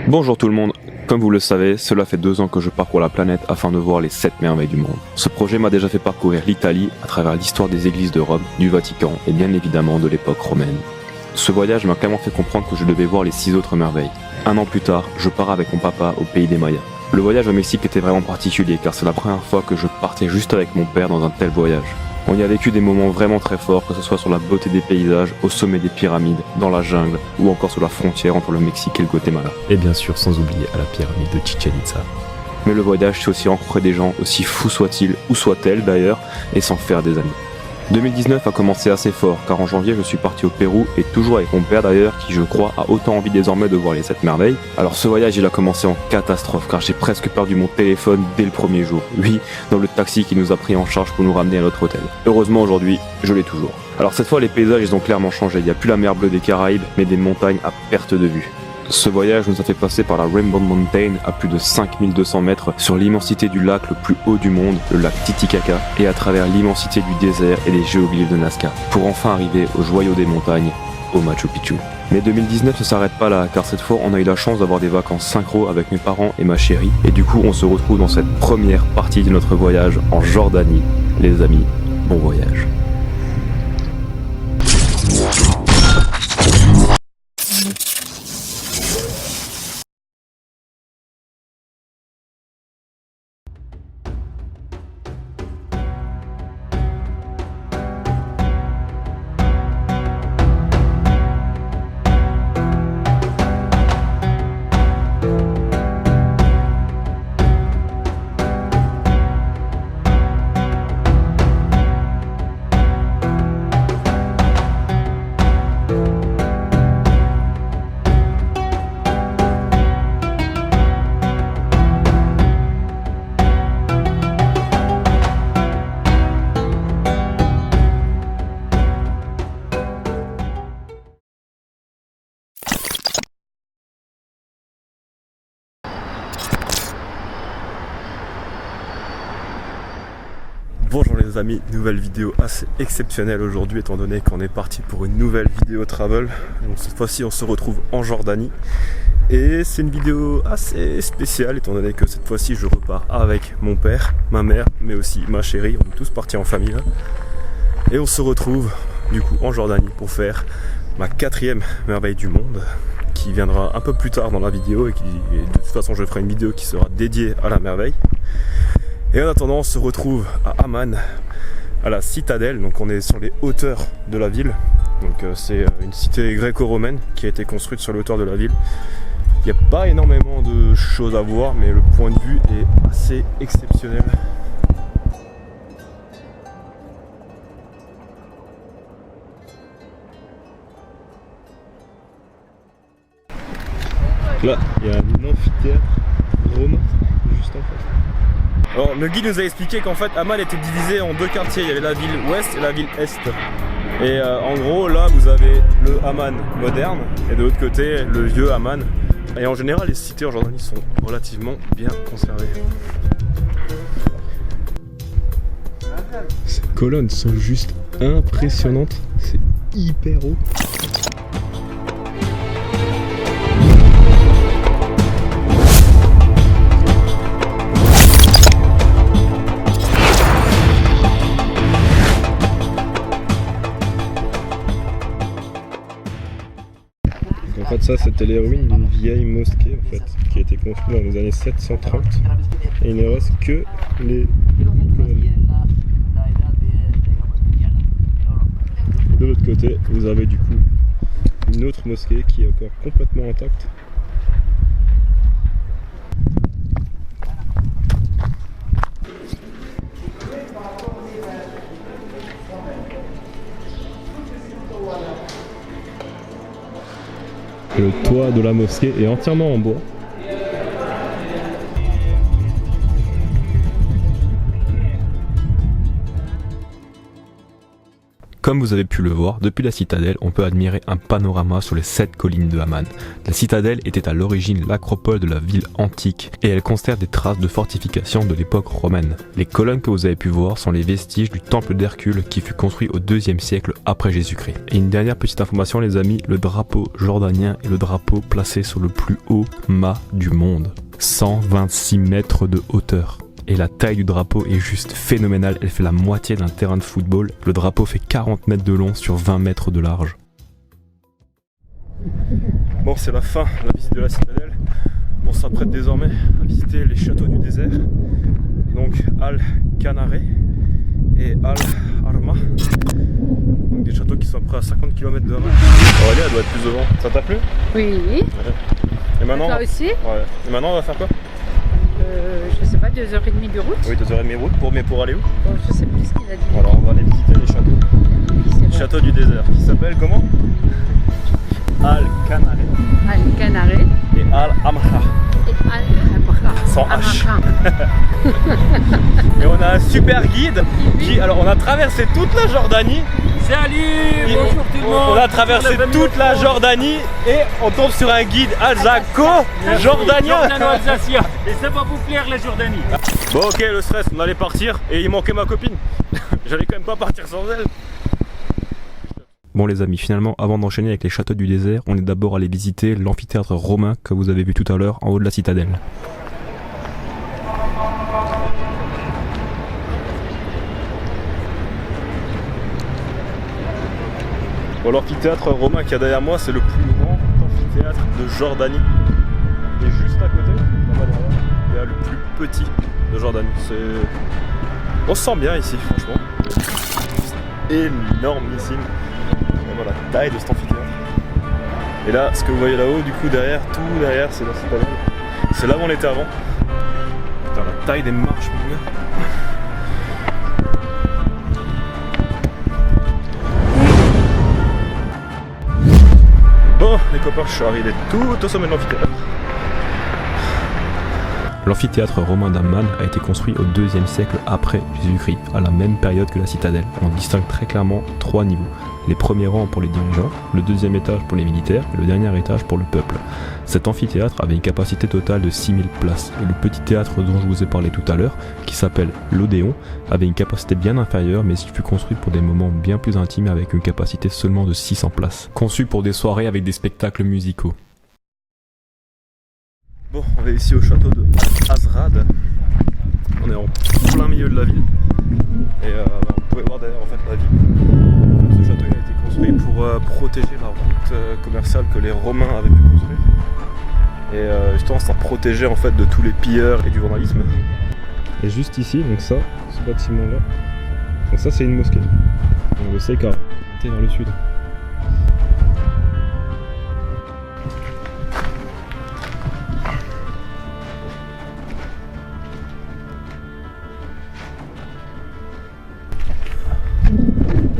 Bonjour tout le monde, comme vous le savez, cela fait 2 ans que je parcours la planète afin de voir les 7 merveilles du monde. Ce projet m'a déjà fait parcourir l'Italie à travers l'histoire des églises de Rome, du Vatican et bien évidemment de l'époque romaine. Ce voyage m'a clairement fait comprendre que je devais voir les 6 autres merveilles. 1 an plus tard, je pars avec mon papa au pays des Mayas. Le voyage au Mexique était vraiment particulier car c'est la première fois que je partais juste avec mon père dans un tel voyage. On y a vécu des moments vraiment très forts, que ce soit sur la beauté des paysages, au sommet des pyramides, dans la jungle, ou encore sur la frontière entre le Mexique et le Guatemala. Et bien sûr, sans oublier à la pyramide de Chichen Itza. Mais le voyage, c'est aussi rencontrer des gens, aussi fous soient-ils, ou soient-elles d'ailleurs, et s'en faire des amis. 2019 a commencé assez fort, car en janvier je suis parti au Pérou, et toujours avec mon père d'ailleurs, qui je crois a autant envie désormais de voir les 7 merveilles. Alors ce voyage il a commencé en catastrophe, car j'ai presque perdu mon téléphone dès le premier jour. Oui, dans le taxi qui nous a pris en charge pour nous ramener à notre hôtel. Heureusement aujourd'hui, je l'ai toujours. Alors cette fois les paysages ils ont clairement changé, il n'y a plus la mer bleue des Caraïbes, mais des montagnes à perte de vue. Ce voyage nous a fait passer par la Rainbow Mountain à plus de 5200 mètres sur l'immensité du lac le plus haut du monde, le lac Titicaca, et à travers l'immensité du désert et des géoglyphes de Nazca, pour enfin arriver au joyau des montagnes, au Machu Picchu. Mais 2019 ne s'arrête pas là, car cette fois on a eu la chance d'avoir des vacances synchro avec mes parents et ma chérie, et du coup on se retrouve dans cette première partie de notre voyage en Jordanie. Les amis, bon voyage. Bonjour les amis, nouvelle vidéo assez exceptionnelle aujourd'hui étant donné qu'on est parti pour une nouvelle vidéo travel. Donc cette fois-ci on se retrouve en Jordanie et c'est une vidéo assez spéciale étant donné que cette fois-ci je repars avec mon père, ma mère mais aussi ma chérie. On est tous partis en famille là. Et on se retrouve du coup en Jordanie pour faire ma 4e merveille du monde qui viendra un peu plus tard dans la vidéo et de toute façon je ferai une vidéo qui sera dédiée à la merveille. Et en attendant, on se retrouve à Amman, à la citadelle, donc on est sur les hauteurs de la ville. Donc c'est une cité gréco-romaine qui a été construite sur les hauteurs de la ville. Il n'y a pas énormément de choses à voir, mais le point de vue est assez exceptionnel. Là, il y a un amphithéâtre romain juste en face. Alors, le guide nous a expliqué qu'en fait Amman était divisé en 2 quartiers, il y avait la ville ouest et la ville est. Et en gros là vous avez le Amman moderne et de l'autre côté le vieux Amman. Et en général les cités en Jordanie sont relativement bien conservées. Ces colonnes sont juste impressionnantes, c'est hyper haut. En fait ça c'était les ruines d'une vieille mosquée en fait, qui a été construite dans les années 730 et il ne reste que les colonnes. De l'autre côté vous avez du coup une autre mosquée qui est encore complètement intacte. Le toit de la mosquée est entièrement en bois. Comme vous avez pu le voir, depuis la citadelle, on peut admirer un panorama sur les 7 collines de Amman. La citadelle était à l'origine l'acropole de la ville antique et elle conserve des traces de fortifications de l'époque romaine. Les colonnes que vous avez pu voir sont les vestiges du temple d'Hercule qui fut construit au 2e siècle après Jésus-Christ. Et une dernière petite information les amis, le drapeau jordanien est le drapeau placé sur le plus haut mât du monde. 126 mètres de hauteur. Et la taille du drapeau est juste phénoménale, elle fait la moitié d'un terrain de football. Le drapeau fait 40 mètres de long sur 20 mètres de large. Bon, c'est la fin de la visite de la citadelle. On s'apprête désormais à visiter les châteaux du désert. Donc Al-Kanaré et Al-Arma. Donc des châteaux qui sont près à 50 km de Amman. Aurélie, elle doit être plus devant. Ça t'a plu? Oui. Ouais. Et maintenant, Toi aussi? ouais. Et maintenant, on va faire quoi? Je sais pas, 2h30 de route. Oui, 2h30 de route, mais pour aller où? Bon, je sais plus ce qu'il a dit. Alors, on va aller visiter les châteaux. Les châteaux du désert, qui s'appellent comment? Al-Kanaré Al-Kanaré et Al-Amra. et Al-Amra. Sans H. Et on a un super guide qui, alors on a traversé toute la Jordanie. Salut, bonjour tout le monde. On a traversé toute la Jordanie et on tombe sur un guide alsaco-jordanien. Jordano-alsacien. Et ça va vous plaire la Jordanie. Bon ok, le stress, on allait partir et il manquait ma copine. J'allais quand même pas partir sans elle. Bon les amis, finalement, avant d'enchaîner avec les châteaux du désert, on est d'abord allé visiter l'amphithéâtre romain que vous avez vu tout à l'heure en haut de la citadelle. Bon, l'amphithéâtre romain qu'il y a derrière moi, c'est le plus grand amphithéâtre de Jordanie. Et juste à côté, là-bas derrière, il y a le plus petit de Jordanie. On se sent bien ici, franchement. C'est énormissime. Et voilà, la taille de cet amphithéâtre. Et là, ce que vous voyez là-haut, du coup, derrière, tout derrière, c'est la citadelle. C'est là où on était avant. Putain, la taille des marches, mon gars. Bon, les copains, je suis arrivé tout au sommet de l'amphithéâtre. L'amphithéâtre romain d'Amman a été construit au 2e siècle après Jésus-Christ, à la même période que la citadelle. On distingue très clairement 3 niveaux. Les premiers rangs pour les dirigeants, le 2e étage pour les militaires et le dernier étage pour le peuple. Cet amphithéâtre avait une capacité totale de 6000 places et le petit théâtre dont je vous ai parlé tout à l'heure, qui s'appelle l'Odéon, avait une capacité bien inférieure mais il fut construit pour des moments bien plus intimes avec une capacité seulement de 600 places. Conçu pour des soirées avec des spectacles musicaux. Bon, on est ici au château de Azrad. On est en plein milieu de la ville. Et vous pouvez voir d'ailleurs en fait la ville. Ce château il a été construit pour protéger la route commerciale que les Romains avaient pu construire. Et justement ça protégeait en fait de tous les pilleurs et du vandalisme. Et juste ici, donc ça, ce bâtiment là, donc ça c'est une mosquée. Donc le Seykar, vers le sud.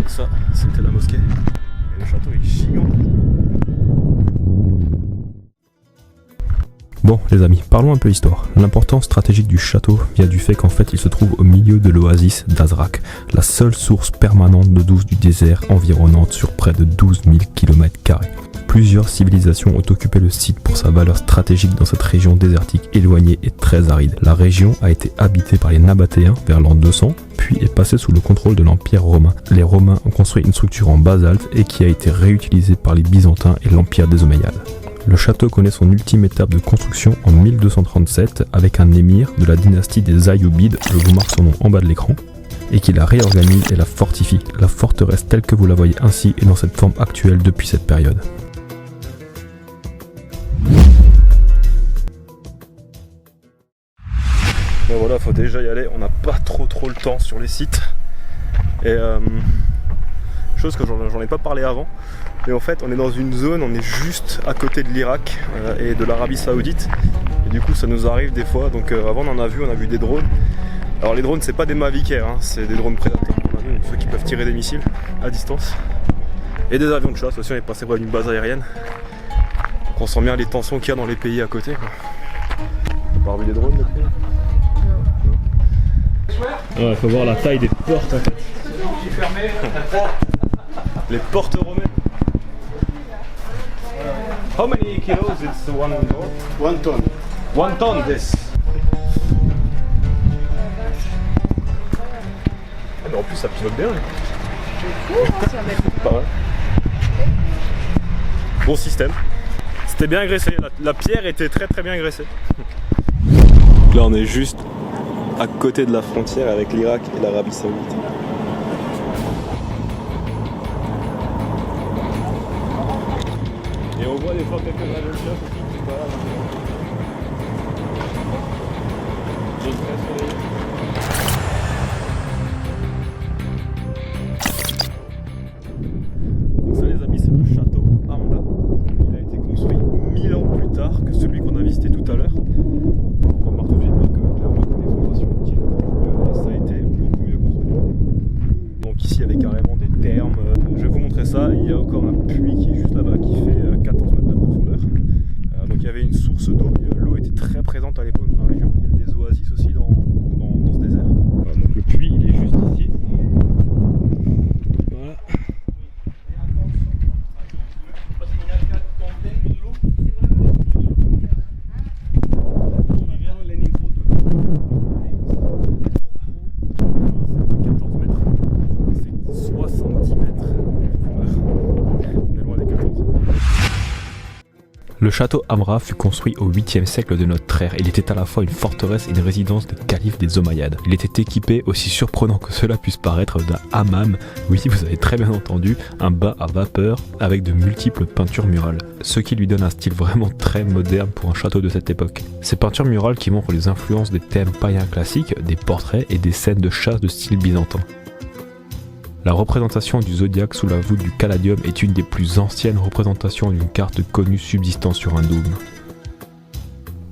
Ça, c'était la mosquée. Et le château est gigantesque. Bon les amis, parlons un peu histoire. L'importance stratégique du château vient du fait qu'en fait il se trouve au milieu de l'oasis d'Azraq, la seule source permanente d'eau douce du désert environnante sur près de 12 000 km². Plusieurs civilisations ont occupé le site pour sa valeur stratégique dans cette région désertique éloignée et très aride. La région a été habitée par les Nabatéens vers l'an 200, puis est passée sous le contrôle de l'Empire romain. Les Romains ont construit une structure en basalte et qui a été réutilisée par les Byzantins et l'Empire des Omeyyades. Le château connaît son ultime étape de construction en 1237 avec un émir de la dynastie des Ayyoubides, je vous marque son nom en bas de l'écran, et qui la réorganise et la fortifie. La forteresse telle que vous la voyez ainsi est dans cette forme actuelle depuis cette période. Mais voilà, faut déjà y aller, on n'a pas trop le temps sur les sites. Et chose que j'en ai pas parlé avant. Mais en fait on est dans une zone, on est juste à côté de l'Irak et de l'Arabie Saoudite. Et du coup ça nous arrive des fois, donc avant on a vu des drones. Alors les drones c'est pas des Mavic Air, hein, c'est des drones prédateurs, donc ceux qui peuvent tirer des missiles à distance. Et des avions de chasse aussi, on est passé près d'une base aérienne. Donc on sent bien les tensions qu'il y a dans les pays à côté. T'as pas revu des drones depuis? Non. Il faut voir la taille des portes en fait. Les portes romaines. How many kilos it's one door? 1 ton. 1 ton this. Ah mais en plus ça pilote bien. Pas mal. Bon système. C'était bien graissé, la pierre était très très bien graissée. Là on est juste à côté de la frontière avec l'Irak et l'Arabie Saoudite. Et on voit des fois quelques avions aussi qui sont là. Donc ça les amis, c'est le château Hamra. Il a été construit 1000 ans plus tard que celui qu'on a visité tout à l'heure. On remarque tout de suite que clairement des fondations ça a été beaucoup mieux construit. Donc ici il y avait carrément des thermes. Je vais vous montrer ça. Il y a encore un puits qui est juste là-bas qui fait 14 mètres de profondeur. Donc il y avait une source d'eau. L'eau était très présente à l'époque dans la région. Il y avait des oasis aussi dans ce désert. Voilà, donc le puits il est juste ici. Voilà. Le château Hamra fut construit au 8e siècle de notre ère. Il était à la fois une forteresse et une résidence des califes des Omeyyades. Il était équipé, aussi surprenant que cela puisse paraître, d'un hammam, oui vous avez très bien entendu, un bain à vapeur avec de multiples peintures murales. Ce qui lui donne un style vraiment très moderne pour un château de cette époque. Ces peintures murales qui montrent les influences des thèmes païens classiques, des portraits et des scènes de chasse de style byzantin. La représentation du zodiaque sous la voûte du Caladium est une des plus anciennes représentations d'une carte connue subsistant sur un dôme.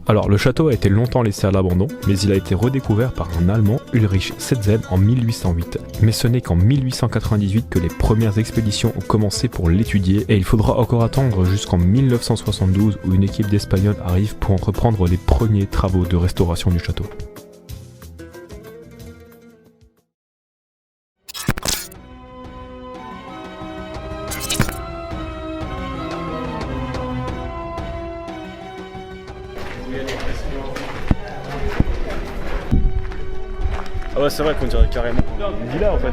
Alors le château a été longtemps laissé à l'abandon, mais il a été redécouvert par un Allemand, Ulrich Setzel, en 1808. Mais ce n'est qu'en 1898 que les premières expéditions ont commencé pour l'étudier, et il faudra encore attendre jusqu'en 1972 où une équipe d'Espagnols arrive pour entreprendre les premiers travaux de restauration du château. Ah ouais, c'est vrai qu'on dirait carrément une villa en fait.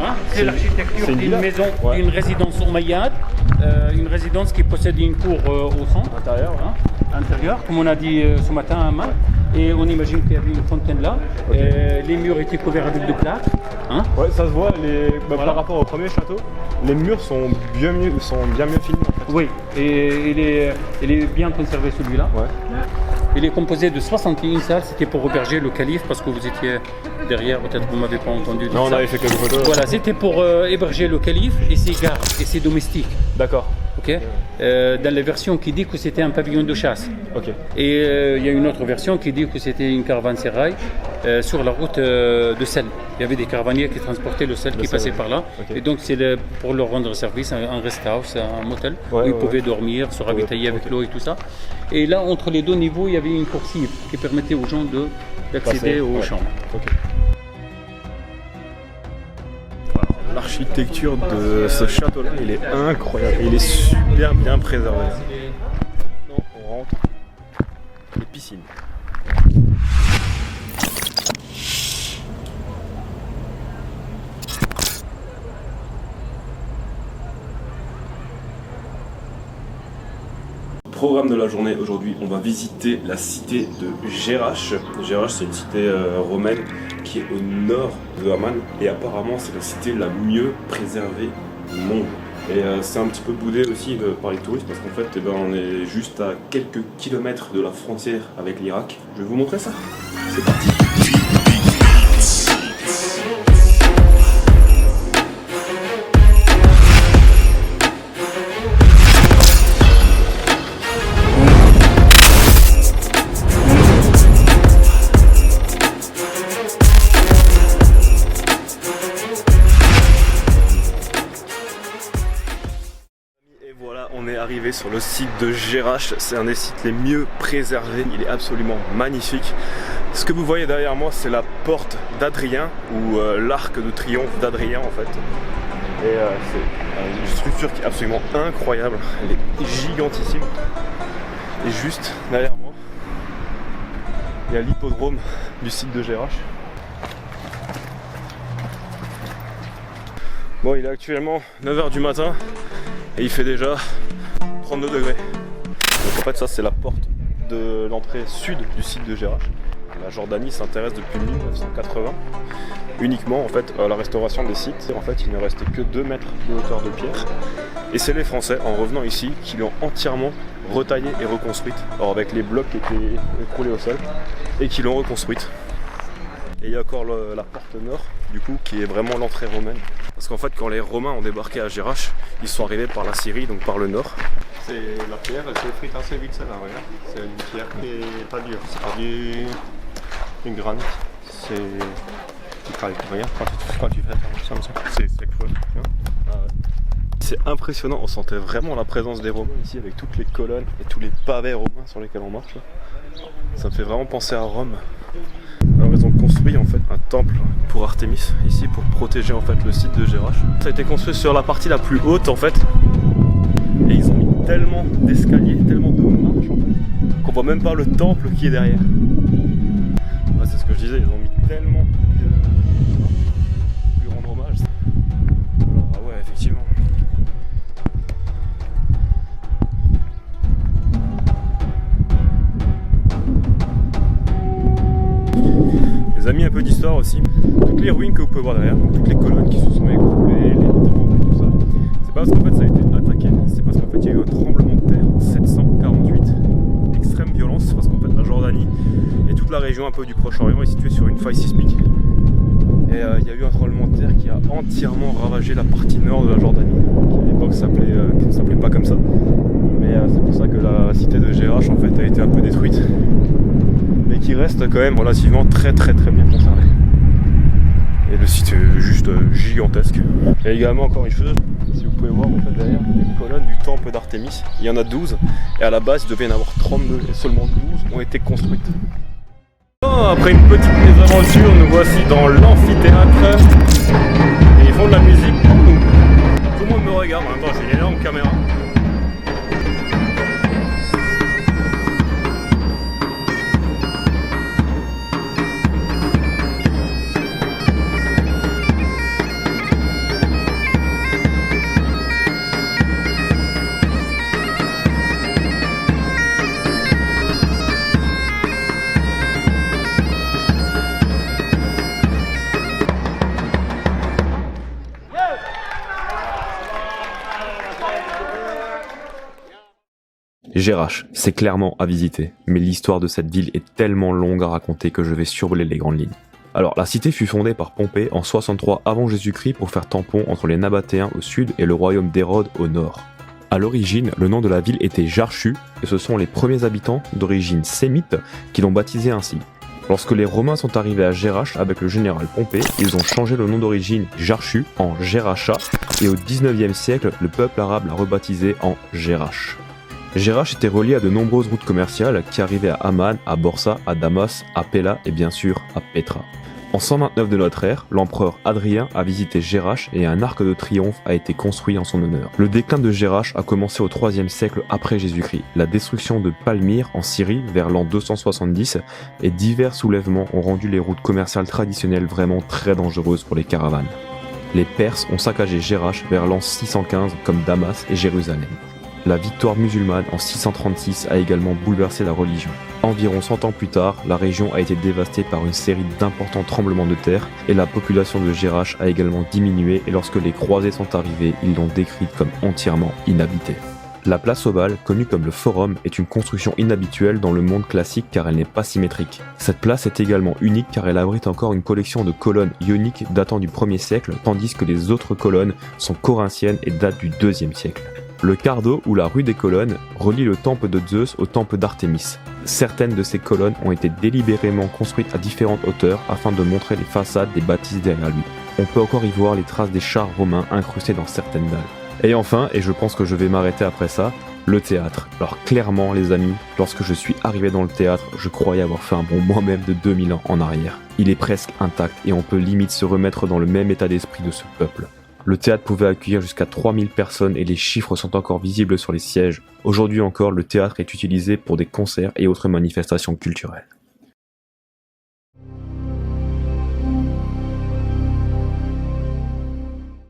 Hein, c'est l'architecture une d'une villa. maison, Ouais. d'une résidence omeyyade, une résidence qui possède une cour au centre, Intérieur, hein, intérieur, comme on a dit ce matin à Mal. Et on imagine qu'il y avait une fontaine là. Ok. Les murs étaient couverts avec de plâtre. Hein. Ouais, ça se voit, Voilà. par rapport au premier château, les murs sont bien mieux finis en fait. Oui, et il est bien conservé celui-là. Ouais. Il est composé de 61 salles, c'était pour héberger le calife parce que vous étiez derrière, peut-être vous ne m'avez pas entendu dire Non, on ça. avait fait quelques photos. Voilà, c'était pour héberger le calife et ses gardes et ses domestiques. D'accord. Ok. Dans la version qui dit que c'était un pavillon de chasse. Ok. Et il y a une autre version qui dit que c'était une caravansérail sur la route de sel. Il y avait des caravaniers qui transportaient le sel qui sel, passait par là. Ok. Et donc c'est pour leur rendre service, un rest house, un motel, Ouais, où ils ouais, pouvaient dormir, se ravitailler avec l'eau et tout ça. Et là, entre les deux niveaux, il y avait une coursive qui permettait aux gens d'accéder Passer, aux ouais. chambres. Ok. L'architecture de ce château-là, il est incroyable. Il est super bien préservé. Maintenant, on rentre. Les piscines. Programme de la journée, aujourd'hui on va visiter la cité de Jerash. Jerash c'est une cité romaine qui est au nord de Amman et apparemment c'est la cité la mieux préservée du monde. Et c'est un petit peu boudé aussi par les touristes parce qu'en fait on est juste à quelques kilomètres de la frontière avec l'Irak. Je vais vous montrer ça. C'est parti. On est arrivé sur le site de Jerash, c'est un des sites les mieux préservés, il est absolument magnifique. Ce que vous voyez derrière moi, c'est la porte d'Adrien, ou l'arc de triomphe d'Adrien en fait. Et c'est Une structure qui est absolument incroyable, elle est gigantissime. Et juste derrière moi, il y a l'hippodrome du site de Gerach. Bon, il est actuellement 9h du matin et il fait déjà 32 degrés. Donc en fait ça c'est la porte de l'entrée sud du site de Gerach. La Jordanie s'intéresse depuis 1980 uniquement en fait à la restauration des sites. En fait il ne restait que 2 mètres de hauteur de pierre. Et c'est les Français en revenant ici qui l'ont entièrement retaillée et reconstruite. Alors avec les blocs qui étaient écroulés au sol et qui l'ont reconstruite. Et il y a encore la porte nord du coup qui est vraiment l'entrée romaine. Parce qu'en fait quand les Romains ont débarqué à Gerach, ils sont arrivés par la Syrie, donc par le nord. C'est la pierre, elle s'effrite assez vite celle-là, regarde. C'est une pierre qui est pas dure, c'est pas du granit. C'est du calque, regarde, quand tu fais comme ça, c'est creux. C'est impressionnant, on sentait vraiment la présence des Romains ici avec toutes les colonnes et tous les pavés romains sur lesquels on marche. Là. Ça me fait vraiment penser à Rome. Alors ils ont construit en fait un temple pour Artémis ici pour protéger en fait le site de Gerach. Ça a été construit sur la partie la plus haute en fait. Et ils ont mis tellement d'escaliers, tellement de marches en fait, qu'on voit même pas le temple qui est derrière. Ouais, c'est ce que je disais, ils ont mis tellement de lui rendre hommage. Ah ouais, effectivement. Les amis, un peu d'histoire aussi. Toutes les ruines que vous pouvez voir derrière, donc toutes les colonnes qui se sont écroulées, les temples et tout ça, c'est pas parce qu'en fait ça a été attaqué, c'est parce qu'en fait il y a eu un tremblement de terre en 748, extrême violence, parce qu'en fait la Jordanie et toute la région un peu du Proche-Orient est située sur une faille sismique. Et il y a eu un tremblement de terre qui a entièrement ravagé la partie nord de la Jordanie, qui à l'époque ne s'appelait pas comme ça. Mais c'est pour ça que la cité de Gerach en fait a été un peu détruite. Mais qui reste quand même relativement très bien conservé. Et le site est juste gigantesque. Il y a également encore une chose, si vous pouvez voir en fait derrière les colonnes du temple d'Artémis, il y en a 12 et à la base il devait y en avoir 32 et seulement 12 ont été construites. Bon, après une petite mésaventure, nous voici dans l'amphithéâtre et ils font de la musique pour nous. Tout le monde me regarde, en même temps j'ai une énorme caméra. Gerach, c'est clairement à visiter, mais l'histoire de cette ville est tellement longue à raconter que je vais survoler les grandes lignes. Alors, la cité fut fondée par Pompée en 63 avant Jésus-Christ pour faire tampon entre les Nabatéens au sud et le royaume d'Hérode au nord. À l'origine, le nom de la ville était Jarchu, et ce sont les premiers habitants d'origine sémite qui l'ont baptisé ainsi. Lorsque les Romains sont arrivés à Gerach avec le général Pompée, ils ont changé le nom d'origine Jarchu en Geracha, et au 19e siècle, le peuple arabe l'a rebaptisé en Gerach. Gerach était relié à de nombreuses routes commerciales qui arrivaient à Amman, à Borsa, à Damas, à Pella et bien sûr à Petra. En 129 de notre ère, l'empereur Hadrien a visité Gerach et un arc de triomphe a été construit en son honneur. Le déclin de Gerach a commencé au 3e siècle après Jésus-Christ. La destruction de Palmyre en Syrie vers l'an 270 et divers soulèvements ont rendu les routes commerciales traditionnelles vraiment très dangereuses pour les caravanes. Les Perses ont saccagé Gerach vers l'an 615 comme Damas et Jérusalem. La victoire musulmane en 636 a également bouleversé la religion. Environ 100 ans plus tard, la région a été dévastée par une série d'importants tremblements de terre et la population de Gerach a également diminué et lorsque les croisés sont arrivés, ils l'ont décrite comme entièrement inhabitée. La place ovale, connue comme le Forum, est une construction inhabituelle dans le monde classique car elle n'est pas symétrique. Cette place est également unique car elle abrite encore une collection de colonnes ioniques datant du 1er siècle tandis que les autres colonnes sont corinthiennes et datent du 2e siècle. Le Cardo ou la rue des colonnes relie le temple de Zeus au temple d'Artémis. Certaines de ces colonnes ont été délibérément construites à différentes hauteurs afin de montrer les façades des bâtisses derrière lui. On peut encore y voir les traces des chars romains incrustés dans certaines dalles. Et enfin, et je pense que je vais m'arrêter après ça, le théâtre. Alors clairement les amis, lorsque je suis arrivé dans le théâtre, je croyais avoir fait un bond moi-même de 2000 ans en arrière. Il est presque intact et on peut limite se remettre dans le même état d'esprit de ce peuple. Le théâtre pouvait accueillir jusqu'à 3000 personnes et les chiffres sont encore visibles sur les sièges. Aujourd'hui encore, le théâtre est utilisé pour des concerts et autres manifestations culturelles.